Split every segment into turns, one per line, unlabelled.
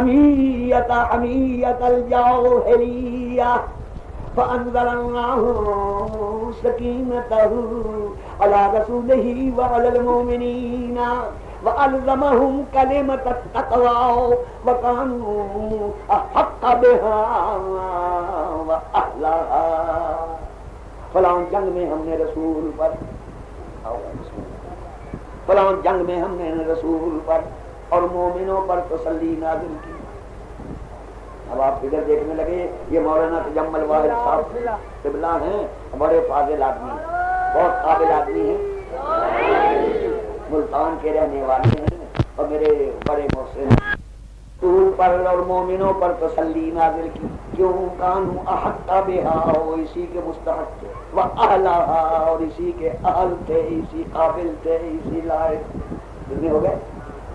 حمیت الجاہلیہ فأنزل الله سكينته على رسوله وعلى المؤمنين وألزمهم كلمة التقوى وكانوا أحق بها وأهلها. فلاں جنگ میں ہم نے رسول پر فلاں جنگ میں ہم نے رسول پر اور مومنوں پر تسلی نازل کی. اب آپ ادھر دیکھنے لگے یہ مولانا تجمل واحد صاحب قبلہ ہیں, بڑے فاضل آدمی, بہت قابل آدمی ہیں, ملتان کے رہنے والے ہیں اور میرے بڑے محسن رسول پر اور مومنوں پر تسلی نازل کی. کیوں؟ کانوا احق بہا, وہ اسی کے مستحق تھے, وہ اہلہا, اور اسی کے اہل تھے, اسی قابل تھے, اسی لائق. کتنے ہو گئے؟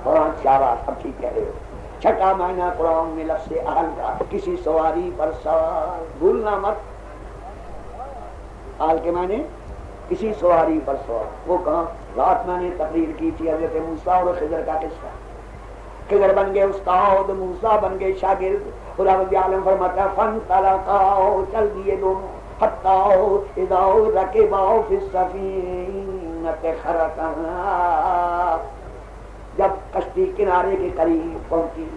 قرآن شاباش, اب ٹھیک کہہ رہے ہو. چھٹا معنی قرآن میں لفظ اہل کا, کسی سواری پر سوار, بھولنا مت. اہل کے معنی کسی سواری پر سوار. وہ کہاں؟ رات میں نے تقریر کی تھی حضرت موسیٰ اور خضر کا قصہ. خضر بن گئے استاد, موسیٰ بن گئے شاگرد. خدا رب عالم فرماتا ہے فانطلقا, چل دیے دونوں, حتی اذا رکبا فی السفینۃ خرقها, جب کشتی کنارے کے قریب پہنچی,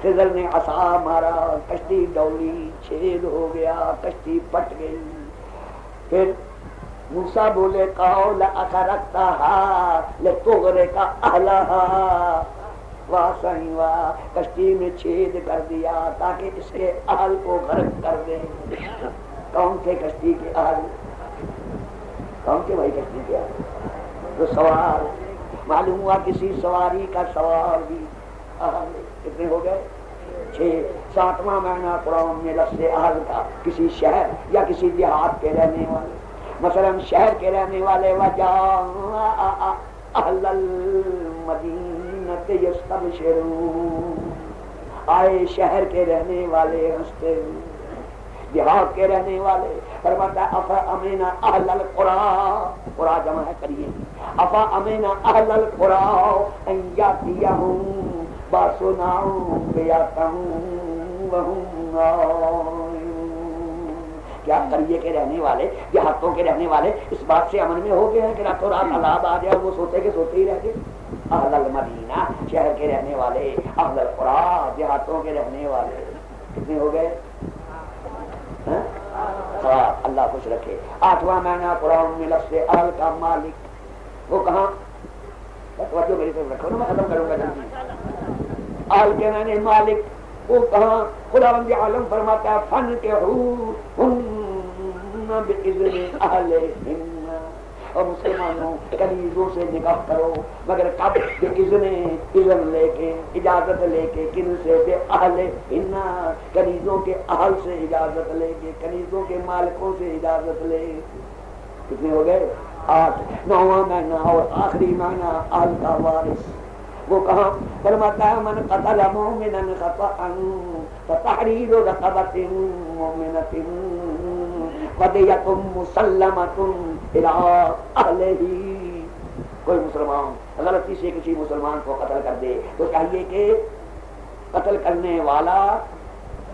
خضر نے عصا مارا, کشتی ڈولی, چھید ہو گیا, کشتی پٹ گئی. پھر موسیٰ بولے قال اخرقتها لتغرق اہلها, واہ صحیح واہ, کشتی میں چھید کر دیا تاکہ اس کے اہل کو غرق کر دے. کون تھے کشتی کے اہل؟ کون تھے بھائی کشتی کے اہل؟ تو سوار. معلوم ہوا کسی سواری کا سوار بھی اہل. کتنے ہو گئے؟ 6. ساتواں معنی قرآن میں لفظ اہل کا کسی شہر یا کسی دیہات کے رہنے والے. مثلا شہر کے رہنے والے وجاء اہل المدینۃ یستبشرون, آئے شہر کے رہنے والے ہنستے, دیہات کے رہنے والے. فرماتا ہے افا امین اہل القری, قرا جمع ہے کریے, افا امین اہل القری ان یاتیہم باسنا بیاتہم وہم نائمون. کیا قریے کے رہنے والے, دیہاتوں کے رہنے والے اس بات سے امن میں ہو گئے ہیں کہ راتوں رات عذاب آ جائے, وہ سوتے کے سوتے ہی رہ گئے. اہل المدینہ شہر کے رہنے والے, اہل القری دیہاتوں کے رہنے والے. کتنے ہو گئے؟ اللہ خوش رکھے. 8واں معنی قرآن میں لفظ اہل کا مالک. وہ کہاں؟ توجہ میری طرف رکھو نا, میں ختم کروں گا جلدی. اہل کے معنی مالک. وہ کہاں؟ خداوند عالم فرماتا ہے فانکحوہن باذن اہلہن, اور مسلمانوں کنیزوں سے نکاح کرو, مگر کب؟ اذن لے کے, اجازت لے کے. کن سے؟ بے اہل ہن, کنیزوں کے اہل سے اجازت لے کے, کنیزوں کے مالکوں سے اجازت لے. کتنے ہو گئے؟ 8. 9واں معنی اور آخری معنی اہل کا وارث. وہ کہاں؟ فرماتا ہے من قتل مؤمنا خطأ فتحریر رقبۃ مؤمنۃ فدیۃ مسلمۃ الی اہلہ. کوئی مسلمان غلطی سے کسی مسلمان کو قتل کر دے تو چاہیے کہ قتل کرنے والا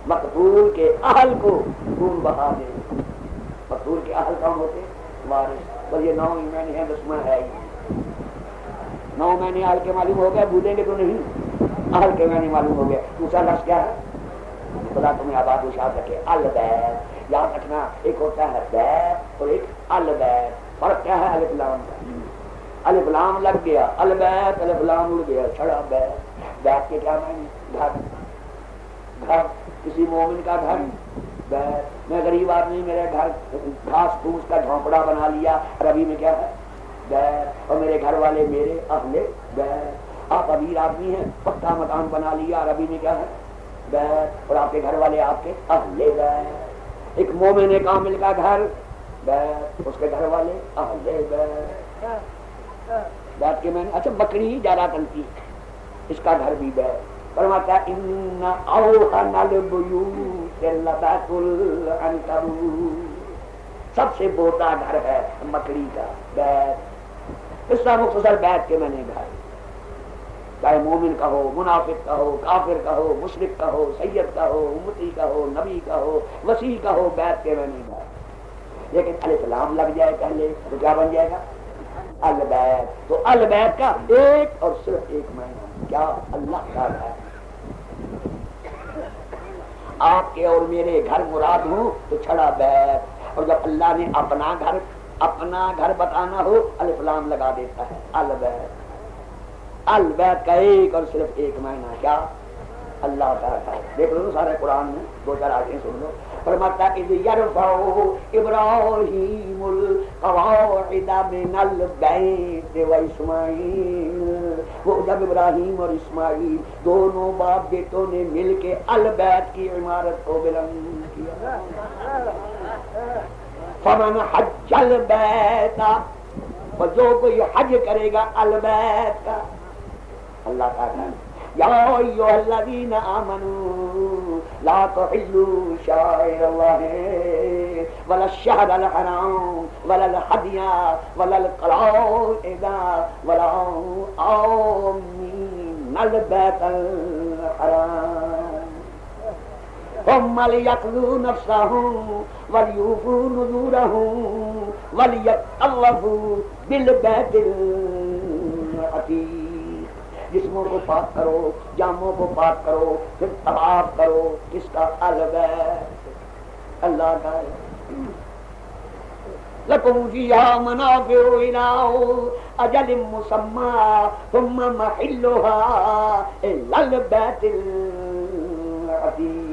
مقتول کے اہل کو خون بہا دے. مقتول کے اہل کون ہوتے؟ وارث. اور یہ 9 معنی ہے, 10واں ہے. 9 معنی اہل کے معلوم ہو گئے, بھولیں گے تو نہیں. اہل کے معنی معلوم ہو گئے. دوسرا لفظ کیا ہے؟ خدا تمہیں آباد و شاد رکھے. البیت. یاد رکھنا, ایک ہوتا ہے بیت اور ایک البیت. فرق کیا ہے الف لام کا؟ الف لام لگ گیا, البیت, الف لام اڑ گیا, چھڑا بیت. بیت کے کیا معنی؟ گھر. گھر کسی مومن کا گھر. بیت. میں غریب آدمی, میرے گھر گھاس پھوس کا جھونپڑا بنا لیا, عربی میں کیا ہے؟ بیت. اور میرے گھر والے میرے اہل بیت. آپ امیر آدمی ہیں, پکا مکان بنا لیا, عربی میں کیا ہے؟ بیت. اور آپ کے گھر والے آپ کے اہل بیت. ایک مومن کامل کا گھر بیت, اس کے گھر والے اہل بیت. بیت کے میں نے اچھا بکری جارا تنتی, اس کا گھر بھی بیت. فرماتا ہے ان اوہن البیوت لبیت العنکبوت, سب سے بوتا گھر ہے مکڑی کا بیت. اس طرح مختصر بیت کے میں نے گھر. چاہے مومن کا ہو، منافق کا ہو، کافر کا ہو، مشرک کا ہو، سید کا ہو، امتی کا ہو، نبی کا ہو، وسیع کا ہو، بیعت کے میں نہیں جائے، لیکن الف لام لگ جائے پہلے تو کیا بن جائے گا؟ البیت۔ تو البیت کا ایک اور صرف ایک معنی کیا؟ اللہ کا گھر۔ آپ کے اور میرے گھر مراد ہوں تو چھڑا بیت، اور جب اللہ نے اپنا گھر بتانا ہو الف لام لگا دیتا ہے البیت۔ البیت کا ایک اور صرف ایک معنی کیا؟ اللہ کا گھر۔ دیکھ لو سارے قرآن میں دو چار آیتیں سن لو۔ فرماتا اذ یرفع ابراہیم القواعد من البیت و اسماعیل، وہ جب ابراہیم اور اسماعیل دونوں باپ بیٹوں نے مل کے البیت کی عمارت کو بلند کیا۔ فمن حج البیت، جو کوئی حج کرے گا البیت کا، اللہ کا گھر۔ یا ایھا الذین آمنوا لا تحلوا شعائر اللہ ولا الشہر الحرام ولا الہدی ولا القلائد ولا آمین البیت الحرام ثم ليقضوا نفسهم وليوفوا نذورهم وليطوفوا بالبيت العتیق۔ جسموں کو پاک کرو، جاموں کو پاک کرو، پھر طواف کرو، کس کا؟ البیت، اللہ کا۔ لکم فیہا منافع الی اجل مسمی ثم محلها الی البیت العتیق۔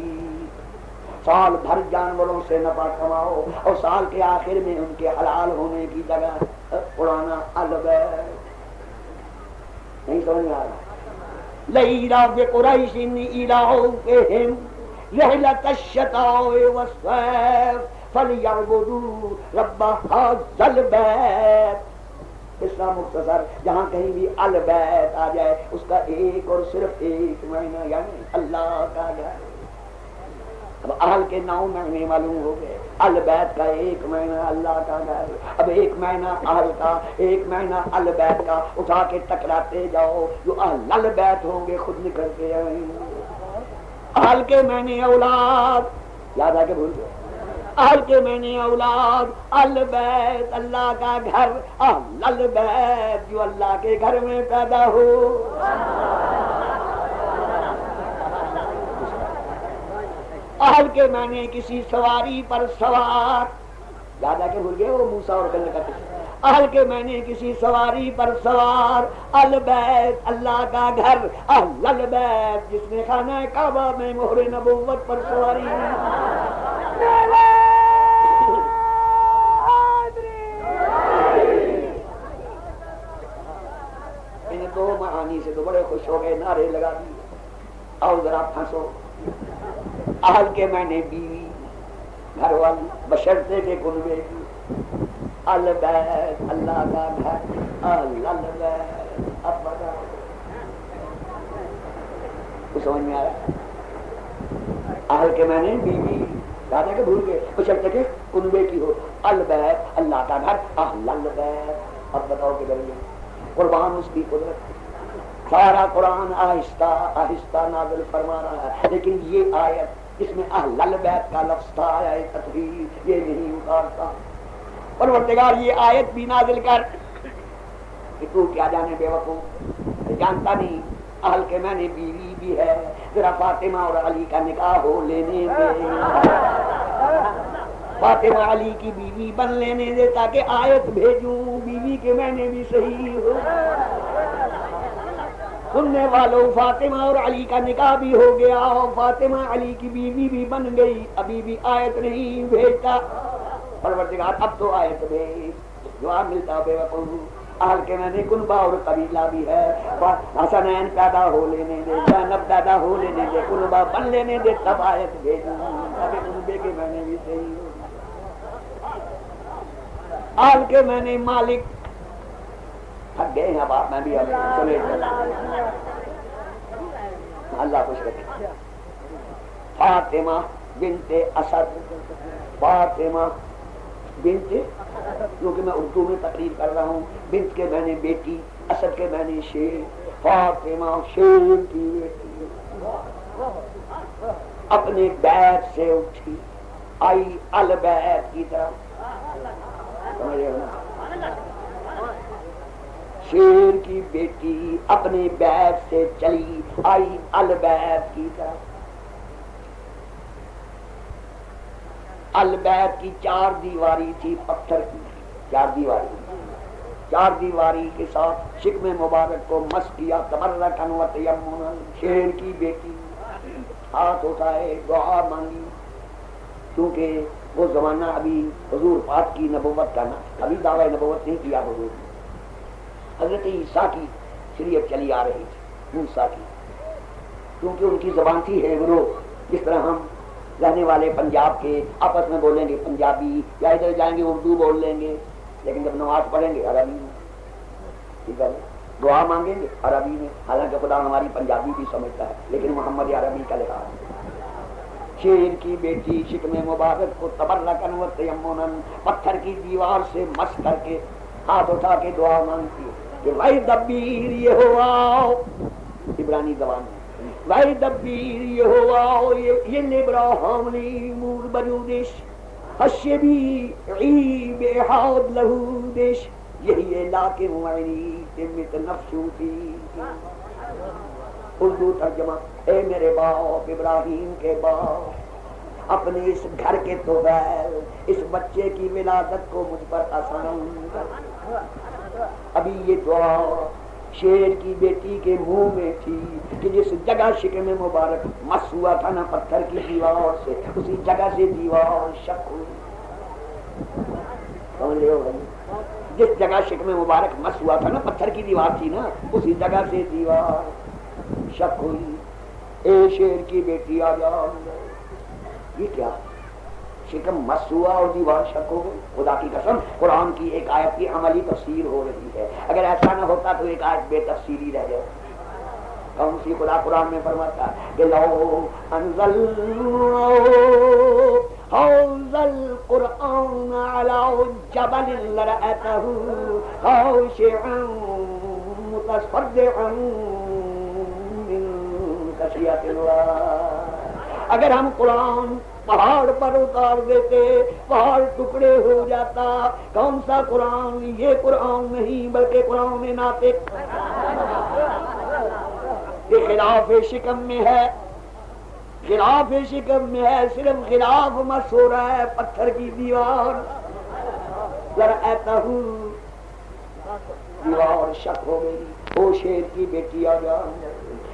سال بھر جانوروں سے نفع کماؤ اور سال کے آخر میں ان کے حلال ہونے کی جگہ اڑانا البیت۔ نہیں سمجھ میں آ رہا؟ لَإِيلَافِ قُرَيْشٍ إِيلَافِهِمْ رِحْلَةَ الشِّتَاءِ وَالصَّيْفِ فَلْيَعْبُدُوا رَبَّ هَٰذَا الْبَيْتِ۔ اس کا مختصر جہاں کہیں بھی البیت آ جائے اس کا ایک اور صرف ایک معنی یعنی اللہ کا گھر۔ اب اہل کے 9 معنی معلوم ہو گئے۔ البیت کا ایک معنی اللہ کا گھر، اب ایک معنی اہل کا، ایک معنی البیت کا، اٹھا کے ٹکراتے جاؤ، جو اہل البیت ہوں گے خود نکل کے آئیں گے۔ اہل کے معنی اولاد، یاد آ کے بھول گئے، اہل کے معنی اولاد، البیت اللہ کا گھر، اہل البیت جو اللہ کے گھر میں پیدا ہو۔ اہل کے معنی کسی سواری پر سوار، یاد آ کے بھول گئے وہ موسیٰ اور کلنے کا قصہ۔ اہل کے معنی کسی سواری پر سوار، البیت اللہ کا گھر، اہل البیت جس نے خانہ کعبہ میں مہر نبوت پر سواری۔ ان 2 معانی سے تو بڑے خوش ہو گئے، نعرے لگا دیے۔ آؤ ذرا پھنسو۔ اہل کے معنی بیوی، گھر والی، بشرطے کے کنبے کی۔ البیت اللہ کا گھر، اہل البیت۔ اب بتاؤ کچھ سمجھ میں آیا؟ اہل کے معنی بیوی، دادا کے بھول گئے، بشرطے کے کنبے کی ہو۔ البیت اللہ کا گھر، اہل البیت۔ اب بتاؤ کدھر گئے؟ قربان اس کی قدرت۔ سارا قرآن آہستہ آہستہ نازل فرما رہا ہے، لیکن یہ آیت اس میں اہل البیت کا لفظ تھا، آیت تطہیر یہ نہیں اتارتا۔ پروردگار یہ آیت بھی نازل کر کہ تو کیا جانے بے وقوف، جانتا نہیں اہل کے معنی بیوی بھی ہے، ذرا فاطمہ اور علی کا نکاح ہو لینے دے، فاطمہ علی کی بیوی بن لینے دے تاکہ آیت بھیجوں بیوی کے معنی بھی صحیح ہو۔ سننے والوں فاطمہ اور علی کا نکاح بھی ہو گیا اور فاطمہ علی کی بیوی بھی بن گئی، ابھی بھی آیت نہیں بھیجتا۔ پروردگار اب تو آیت بھیج، جواب ملتا بے وقوف۔ اہل کے معنی کنبہ اور قبیلہ بھی ہے، حسنین پیدا ہو لینے دے، زینب پیدا ہو لینے دے، کنبہ بن لینے دے، تب آیت بھیجوں تاکہ کنبے کے معنی بھی صحیح ہو۔ اہل کے معنی مالک، تھک گئے ہیں باپ، میں بھی اب چلے اللہ خوش رکھے۔ فاطمہ بنت اسد، فاطمہ بنت، کیونکہ میں اردو میں تقریر کر رہا ہوں، بنت کے میں نے بیٹی، اسد کے میں نے شیر، فاطمہ شیر کی بیٹی اپنے بیت سے اٹھی آئی البیت کی طرف، شیر کی بیٹی اپنے بیت سے چلی آئی البیت کی طرف۔ البیت کی 4 دیواری تھی پتھر کی، 4 دیواری، 4 دیواری کے ساتھ شکم مبارک کو مس کیا، تبرکن و تیمنا۔ شیر کی بیٹی ہاتھ اٹھائے، دعا مانگی، کیونکہ وہ زمانہ ابھی حضور پاک کی نبوت کا نہ، ابھی دعوی نبوت نہیں کیا حضور نے، حضرت عیسیٰ کی شریعت چلی آ رہی تھی، موسیٰ کی، کیونکہ ان کی زبان تھی ہیبرو، جس طرح ہم رہنے والے پنجاب کے آپس میں بولیں گے پنجابی، یا ادھر جائیں گے اردو بول لیں گے، لیکن جب نماز پڑھیں گے عربی میں، ٹھیک ہے، دعا مانگیں گے عربی میں، حالانکہ خدا ہماری پنجابی بھی سمجھتا ہے، لیکن محمد عربی کا لحاظ۔ شیر کی بیٹی شکم مبارک کو تبرکن و تیمنا، پتھر کی دیوار سے مس کر کے ہاتھ اٹھا کے دعا مانگتی ہے کہ بھائی دبیر یہ ہوا، عبرانی زبان میں بھائی دبیر یہ ہوا، یہ لبرا حاملی مور بجودش حشبی عیب احاد لہودش، یہی علاقے معینی تمت نفسوتی۔ اردو ترجمہ، اے میرے باپ ابراہیم کے باپ، اپنے اس گھر کے طفیل، اس بچے کی ولادت کو مجھ پر آسان کر۔ ابھی یہ دعا شیر کی بیٹی کے منہ میں تھی کہ جس جگہ شکم مبارک مس ہوا تھا نا پتھر کی دیوار سے، اسی جگہ سے دیوار شک ہوئی۔ جس جگہ شکم مبارک مس ہوا تھا نا پتھر کی دیوار تھی نا، اسی جگہ سے دیوار شک ہوئی۔ اے شیر کی بیٹی آ جا۔ یہ کیا شکم مس ہوا اور دیوار شک ہو گئی؟ خدا کی قسم قرآن کی ایک آیت کی عملی تفسیر ہو رہی ہے، اگر ایسا نہ ہوتا تو ایک آیت بے تفسیری رہ جائے۔ کون سی؟ خدا قرآن میں فرماتا ہے کہ لو انزلنا هذا القرآن على جبل لرأيته خاشعا متصدعا من خشية الله۔ اگر ہم قرآن پہاڑ پر اتار دیتے، پہاڑ ٹکڑے ہو جاتا۔ کون سا قرآن؟ یہ قرآن نہیں بلکہ قرآن ناطق، یہ خلاف شکم میں ہے، خلاف شکم میں ہے، صرف خلاف مس ہو رہا ہے پتھر کی دیوار۔ ذرا ایتا ہوں دیوار شک ہو گئی۔ وہ شیر کی بیٹی آ جا،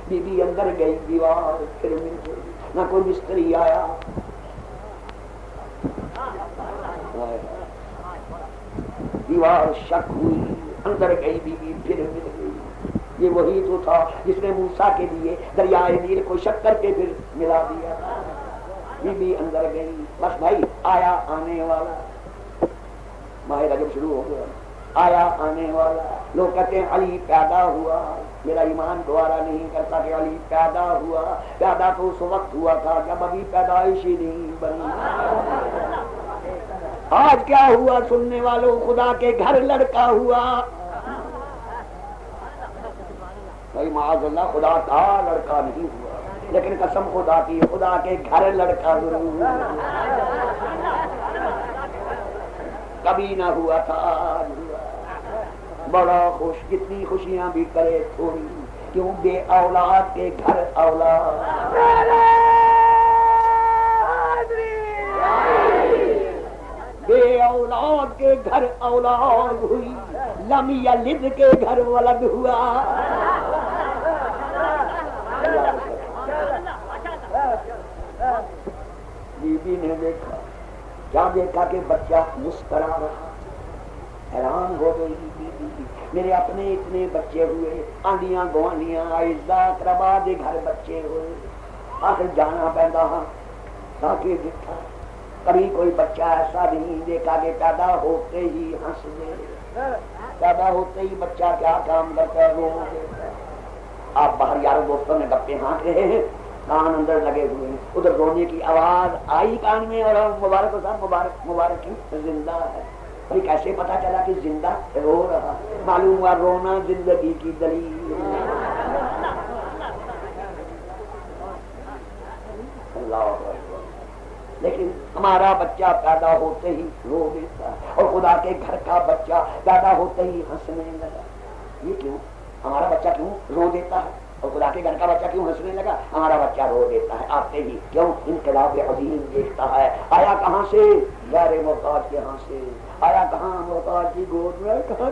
بی بی اندر گئی، دیوار پھر مل گئی، نہ کوئی مستری آیا، دیوار شک ہوئی، اندر گئی بی بی پھر مل گئی۔ یہ وہی تو تھا جس نے موسیٰ کے لیے دریائے نیل کو شک کر کے پھر ملا دیا۔ بی بی اندر گئی، بس بھائی آیا آنے والا، ماہ رجب شروع ہو گیا، آیا آنے والا۔ لوگ کہتے ہیں علی پیدا ہوا، میرا ایمان گوارا نہیں کرتا کہ علی پیدا ہوا۔ پیدا تو اس وقت ہوا تھا جب ابھی پیدائش ہی نہیں بنی۔ آج کیا ہوا سننے والوں؟ خدا کے گھر لڑکا ہوا۔ بھائی معاذ اللہ، خدا کا لڑکا نہیں ہوا، لیکن قسم خدا کی خدا کے گھر لڑکا ضرور کبھی نہ ہوا تھا، آج ہوا۔ بڑا خوش، جتنی خوشیاں بھی کرے تھوڑی، کیوں بے اولاد کے گھر اولاد۔ بے اولاد کے گھر اولاد ہوئی، لم یلد کے گھر ولد ہوا۔ بی بی نے دیکھا، کیا دیکھا کہ بچہ مسکرا رہا، حیران ہو گئی بی بی، میرے اپنے اتنے بچے ہوئے، آندیاں گوانیاں اعزا اقربا دے گھر بچے ہوئے، آخر جانا پیدا تاکہ دیکھا۔ کبھی کوئی بچہ ایسا نہیں دیکھا کہ پیدا ہوتے ہی ہنس دے، پیدا ہوتے ہی بچہ کیا کام کرتا ہے، رو دیتا ہے۔ آپ باہر یاروں دوستوں میں گپے ہانک رہے ہیں، کان اندر لگے ہوئے ہیں، ادھر رونے کی آواز آئی کان میں، اور مبارک ہو صاحب، مبارک مبارک کیوں زندہ ہے. بھائی کیسے پتا چلا کہ زندہ رو رہا؟ معلوم ہوا رونا زندگی کی دلیل. اللہ. لیکن ہمارا بچہ پیدا ہوتے ہی رو دیتا ہے، اور خدا کے گھر کا بچہ پیدا ہوتے ہی ہنسنے لگا. یہ کیوں؟ ہمارا بچہ کیوں رو دیتا ہے اور خدا کے گھر کا بچہ کیوں ہنسنے لگا؟ ہمارا بچہ رو دیتا ہے آتے ہی. کیوں؟ انقلاب عظیم دیکھتا ہے. آیا کہاں سے؟ غیر محتاج کے ہاں سے. آیا کہاں؟ محتاج کی گود میں. کہاں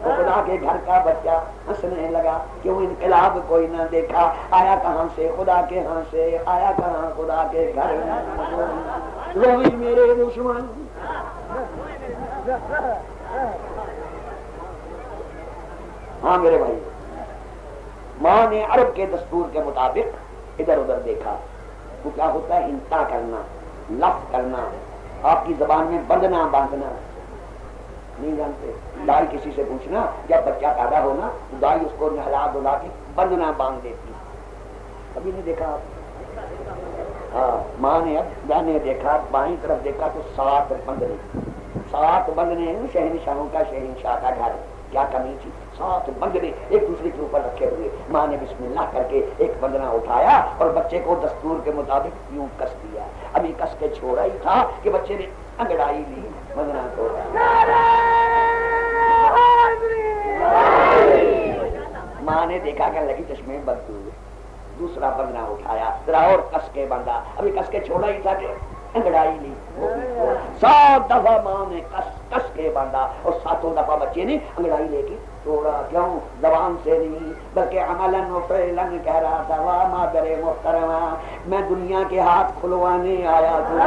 خدا کے گھر کا بچہ ہنسنے لگا. کیوں؟ انقلاب کوئی نہ دیکھا. آیا کہاں سے؟ خدا کے ہاں سے. آیا کہاں؟ خدا کے گھر میں. روئی میرے دشمن. ہاں میرے بھائی، ماں نے عرب کے دستور کے مطابق ادھر ادھر دیکھا. وہ کیا ہوتا ہے؟ انتا کرنا، لف کرنا، آپ کی زبان میں بندنا باندھنا. نہیں جانتے؟ دائی کسی سے پوچھنا، جب بچہ پیدا ہونا تو دائی اس کو نہلا دھلا کے بندنا باندھ دیتی. کبھی نہیں دیکھا آپ؟ ہاں، ماں نے اب نے دیکھا، بائیں طرف دیکھا تو 7 بندنے. 7 بندنے شہنشاہوں کا، شہنشاہ کا گھر. کیا کمی تھی؟ 7 بندنے ایک دوسرے کے اوپر رکھے ہوئے. ماں نے بسم اللہ کر کے ایک بندنا اٹھایا اور بچے کو دستور کے مطابق یوں کس دیا. ابھی کس کے چھوڑا ہی تھا کہ بچے نے انگڑائی لی، بندنا توڑا. ماں نے دیکھا کہ لگی چشمے بند ہوئے. دوسرا بندنا اٹھایا، ذرا اور کس کے باندھا. ابھی کس کے چھوڑا ہی تھا کہ انگڑائی لی. 7 دفعہ ماں نے کس کے باندھا اور 7 دفعہ بچے نے انگڑائی لے کے توڑا. کیوں؟ زبان سے نہیں بلکہ عملاً و فعلاً کہہ رہا تھا، واہ مادر محترمہ، میں دنیا کے ہاتھ کھلوانے آیا تھا.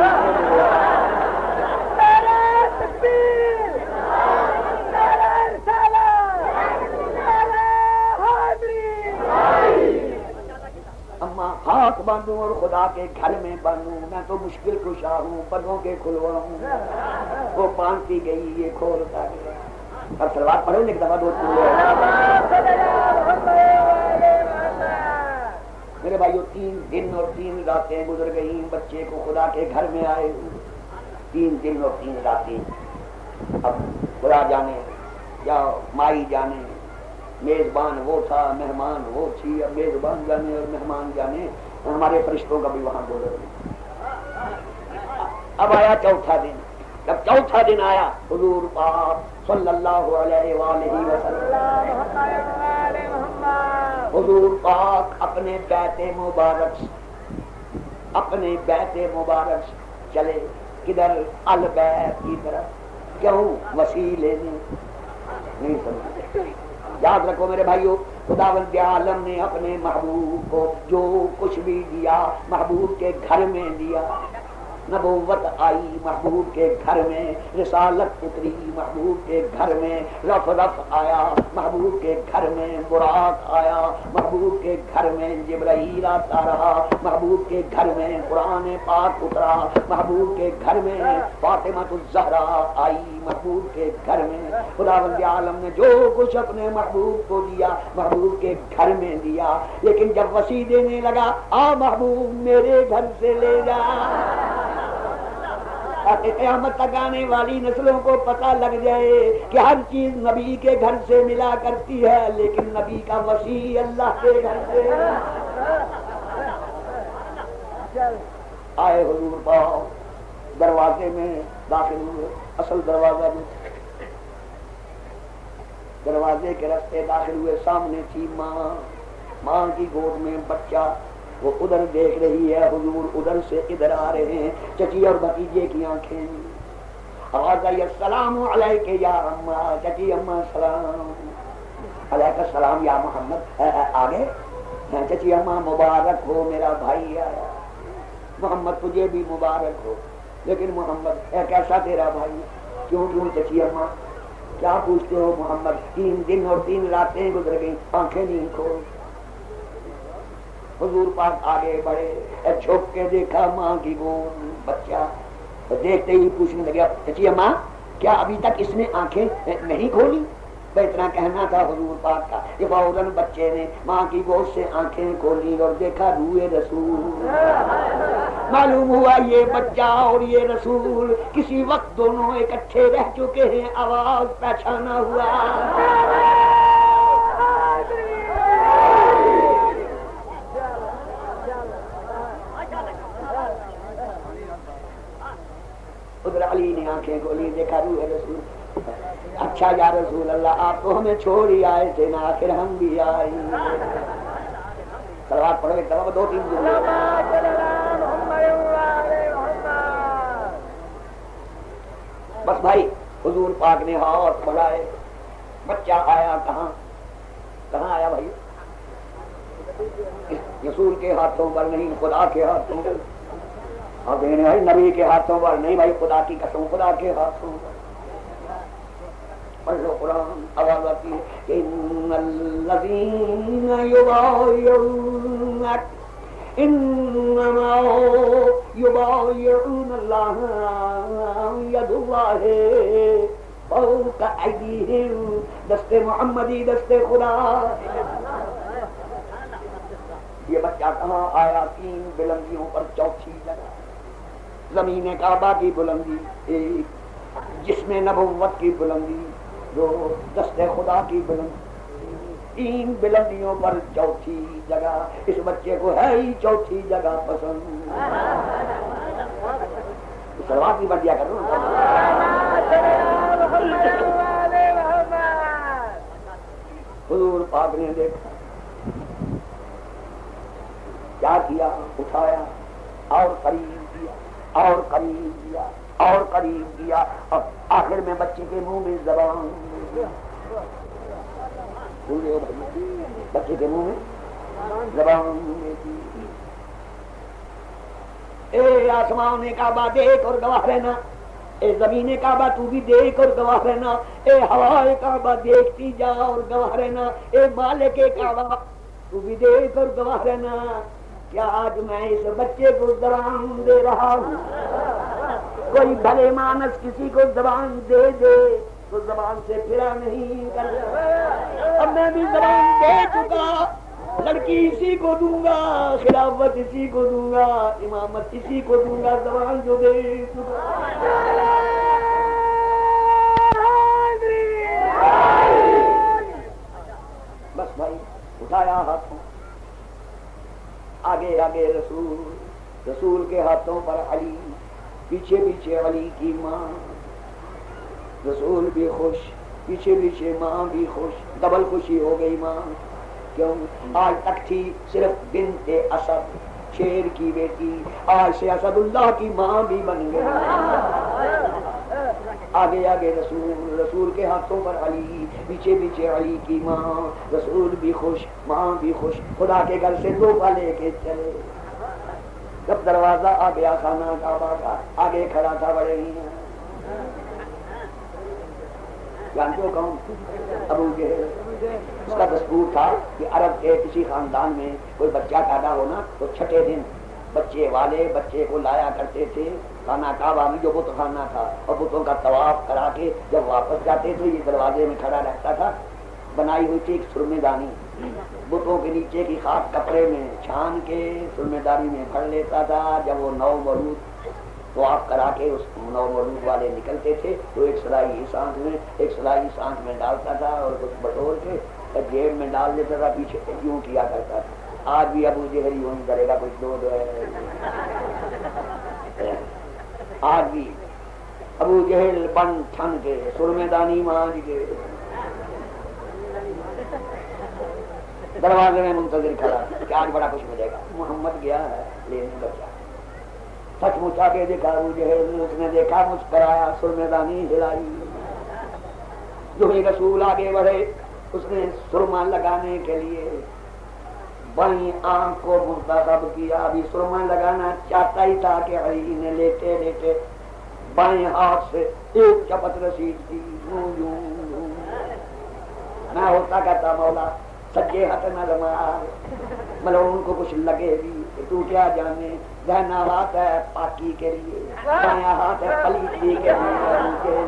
ہاتھ باندھوں اور خدا کے گھر میں باندھوں. میں تو مشکل کشا ہوں، پگوں کے کھلواؤں. وہ باندھتی گئی، یہ کھولتا گیا. اب سلوات پڑھو ایک دفعہ 2 میرے بھائیو. 3 دن اور 3 راتیں گزر گئی بچے کو خدا کے گھر میں آئے. 3 دن اور 3 راتیں. اب خدا جانے یا مائی جانے، میزبان وہ تھا، مہمان وہ تھی. اب میزبان جانے اور مہمان جانے، ہمارے فرشتوں کا بھی وہاں گزر. اب آیا 4تھا دن. جب 4تھا دن آیا، حضور پاک صلی اللہ علیہ وآلہ وسلم، حضور پاک اپنے بیت مبارک چلے. کدھر؟ البیت کی طرف. کیوں؟ وسیلے نے نہیں سمجھا. یاد رکھو میرے بھائیو، خداوند عالم نے اپنے محبوب کو جو کچھ بھی دیا محبوب کے گھر میں دیا. نبوت آئی محبوب کے گھر میں، رسالت اتری محبوب کے گھر میں، رف آیا محبوب کے گھر میں، براق آیا محبوب کے گھر میں، جبرائیل آتا رہا محبوب کے گھر میں، قرآن پاک اترا محبوب کے گھر میں، فاطمہ الزہرا آئی محبوب کے گھر میں. خداوند عالم نے جو کچھ اپنے محبوب کو دیا محبوب کے گھر میں دیا. لیکن جب وسیع دینے لگا، آ محبوب میرے گھر سے لے جا، تاکہ قیامت تک آنے والی نسلوں کو پتہ لگ جائے کہ ہر چیز نبی کے گھر سے ملا کرتی ہے، لیکن نبی کا وسیع اللہ کے گھر سے. آئے حضور پاک، دروازے میں داخل ہوئے. اصل دروازہ میں، دروازے کے راستے داخل ہوئے. سامنے تھی ماں کی گود میں بچہ. وہ ادھر دیکھ رہی ہے، حضور ادھر سے ادھر آ رہے ہیں. چچی اور بھتیجے کی آنکھیں. آواز آئی، السلام علیک یا اماں. چچی اماں سلام. علیک السلام یا محمد. آگے چچی اماں مبارک ہو، میرا بھائی آیا. محمد تجھے بھی مبارک ہو. لیکن محمد کیسا تیرا بھائی؟ کیوں چچی اماں کیا پوچھتے ہو محمد؟ 3 دن اور 3 راتیں گزر گئی، آنکھیں نہیں کھول. حضور پاک آگے بڑھے، جھک کے دیکھا ماں کی گود بچہ. دیکھتے ہی پوچھنے لگا، چچی اماں کیا ابھی تک اس نے آنکھیں نہیں کھولی؟ اتنا کہنا تھا حضور پاک کا کہ فوراً بچے نے ماں کی گود سے آنکھیں کھولی اور دیکھا روئے رسول. معلوم ہوا یہ بچہ اور یہ رسول کسی وقت دونوں اکٹھے رہ چکے ہیں. آواز پہچانا ہوا. ادھر علی نے آنکھیں کھولی دیکھا روئے رسول. اچھا یا رسول اللہ آپ تو ہمیں چھوڑ ہی آئے تھے نا, آخر ہم بھی آئے. صلوات پڑھو ایک دفعہ دو تین دن. بس بھائی حضور پاک نے ہاتھ بڑھائے. بچہ آیا کہاں آیا بھائی؟ رسول کے ہاتھوں پر نہیں, خدا کے ہاتھوں پر. اور کہنے بھائی نبی کے ہاتھوں پر نہیں بھائی, خدا کی قسم خدا کے ہاتھوں پر. پڑھ لو قرآن. آواز آتی ہے ان الذین یبایعونک انما یبایعون اللہ ید اللہ فوق ایدیہم. دست محمدی, دست خدا. یہ بچہ کہاں آیا؟ 3 بلندیوں پر چوتھی جگہ. زمین کعبہ کی بلندی ایک, جسم نبوت کی بلندی دو, دست خدا کی بلندی 3 بلندیوں پر چوتھی جگہ. اس بچے کو ہے ہی چوتھی جگہ پسند. سلوات کی بندیا کرو. حضور پاک نے دیکھا, کیا کیا؟ اٹھایا اور قریب دیا اور قریب دیا اور قریب دیا. اور آخر میں بچے کے منہ میں زبان, بچے کے منہ میں زبان دی. اے آسمان کعبہ دیکھ اور گواہ رہنا, اے زمین کعبہ تو بھی دیکھ اور گواہ رہنا, اے ہوا کعبہ دیکھتی جا اور گواہ رہنا, اے مالک کعبہ تو بھی دیکھ اور گواہ رہنا. کیا آج میں اس بچے کو زبان دے رہا ہوں؟ کوئی بھلے مانس کسی کو زبان دے دے تو زبان سے پھرا نہیں کرتا. اب میں بھی زبان دے چکا. لڑکی اسی کو دوں گا, خلافت اسی کو دوں گا, امامت اسی کو دوں گا. زبان جو دے چکا. بس بھائی اٹھایا ہاتھوں. آگے آگے رسول کے ہاتھوں پر علی, پیچھے پیچھے علی کی ماں. رسول بھی خوش, پیچھے پیچھے ماں بھی خوش. ڈبل خوشی ہو گئی ماں. کیوں؟ آج تک تھی صرف بنت اسد, شیر کی بیٹی, آج سے اسد اللہ کی ماں بھی بن گئی. آگے آگے رسول کے ہاتھوں پر علی, پیچھے پیچھے علی کی ماں. رسول بھی خوش, ماں بھی خوش. خدا کے گھر سے تحفہ لے کے چلے. جب دروازہ آ گیا خانہ کعبہ کا, آگے کھڑا تھا بڑے میاں. جانتے ہو کون؟ ابو جہل. اس کا دستور تھا کہ عرب کے کسی خاندان میں کوئی بچہ پیدا ہونا تو چھٹے دن بچے والے بچے کو لایا کرتے تھے خانہ کعبہ میں, جو بت خانہ تھا, اور بتوں کا طواف کرا کے جب واپس جاتے تو یہ دروازے میں کھڑا رہتا تھا. بنائی ہوئی تھی ایک سرمے دانی, بتوں کے نیچے کی خاک کپڑے میں چھان کے سرمے دانی میں بھر لیتا تھا. جب وہ 9 مولود طواف کرا کے اس 9 مولود والے نکلتے تھے تو ایک سلائی سانس میں ڈالتا تھا اور کچھ بٹور کے جیب میں ڈال دیتا تھا. پیچھے یوں کیا کرتا تھا. آج بھی ابو جہل یوں ہی کرے گا. کچھ دو ہے آج بھی ابو جہل بن ٹھن کے سرمے دانی مانج کے دروازے میں منتظر کھڑا کہ آج بڑا کچھ ملے گا. محمد گیا ہے لینے بچہ. سچ مچ کے دیکھا ابو جہل, اس نے دیکھا, مسکرایا, سرمے دانی ہلائی. جو ہی رسول آگے بڑھے اس نے سرما لگانے کے لیے بائیں آنکھ کو منتخب کیا. ابھی سرما لگانا چاہتا ہی تھا کہ علی نے لیٹے لیٹے بائیں ہاتھ سے ایک چپت رسید کی. میں ہوتا کہتا مولا سجے ہاتھ نہ مار, ملعون کو کچھ لگے بھی تو کیا جانے. دہنا ہاتھ ہے پاکی کے لیے, بایاں ہاتھ ہے پلیتی کے لیے.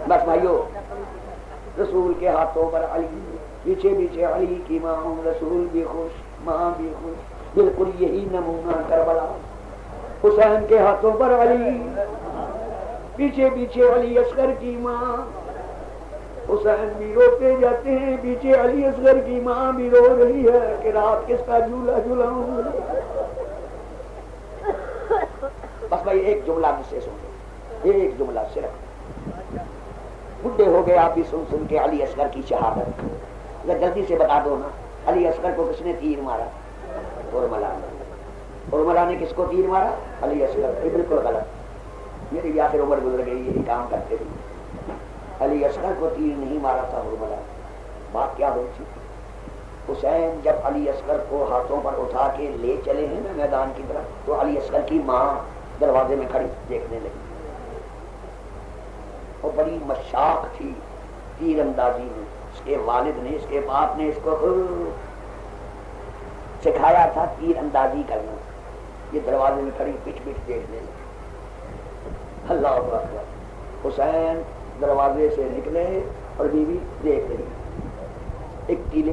بس بھائیو رسول کے ہاتھوں پر علی، پیچھے پیچھے علی کی ماں، رسول بھی خوش ماں بھی خوش، بالکل یہی نمونہ کربلا۔ حسین کے ہاتھوں پر علی، پیچھے پیچھے علی اصغر کی ماں، حسین بھی روتے جاتے ہیں، پیچھے علی اصغر کی ماں بھی رو رہی ہے کہ رات کس کا جھولا جھلاؤں۔ بس بھائی ایک جملہ مجھ سے سن، ایک جملہ صرف، بڈھے ہو گئے آپ بھی سن سن کے علی اصغر کی شہادت، جلدی سے بتا دو نا، علی اصغر کو کس نے تیر مارا؟ ارملا نے۔ ارملا نے کس کو تیر مارا؟ علی اصغر۔ یہ بالکل غلط، میری بھی آخر عمر گزر گئی یہی کام کرتے تھے۔ علی اصغر کو تیر نہیں مارا تھا ارملا۔ بات کیا ہوئی تھی؟ حسین جب علی اصغر کو ہاتھوں پر اٹھا کے لے چلے ہیں نا میدان کی طرف، تو علی اصغر کی ماں دروازے میں کھڑی دیکھنے لگی، اور بڑی مشاق تھی تیر اندازی میں، اس کے والد نے، اس کے باپ نے اس کو سکھایا تھا تیر اندازی کرنا۔ یہ دروازے میں کھڑی پچھ پچھ دیکھنے لگی۔ اللہ اکبر۔ حسین دروازے سے نکلے اور بیوی دیکھ رہی، ایک ٹیلے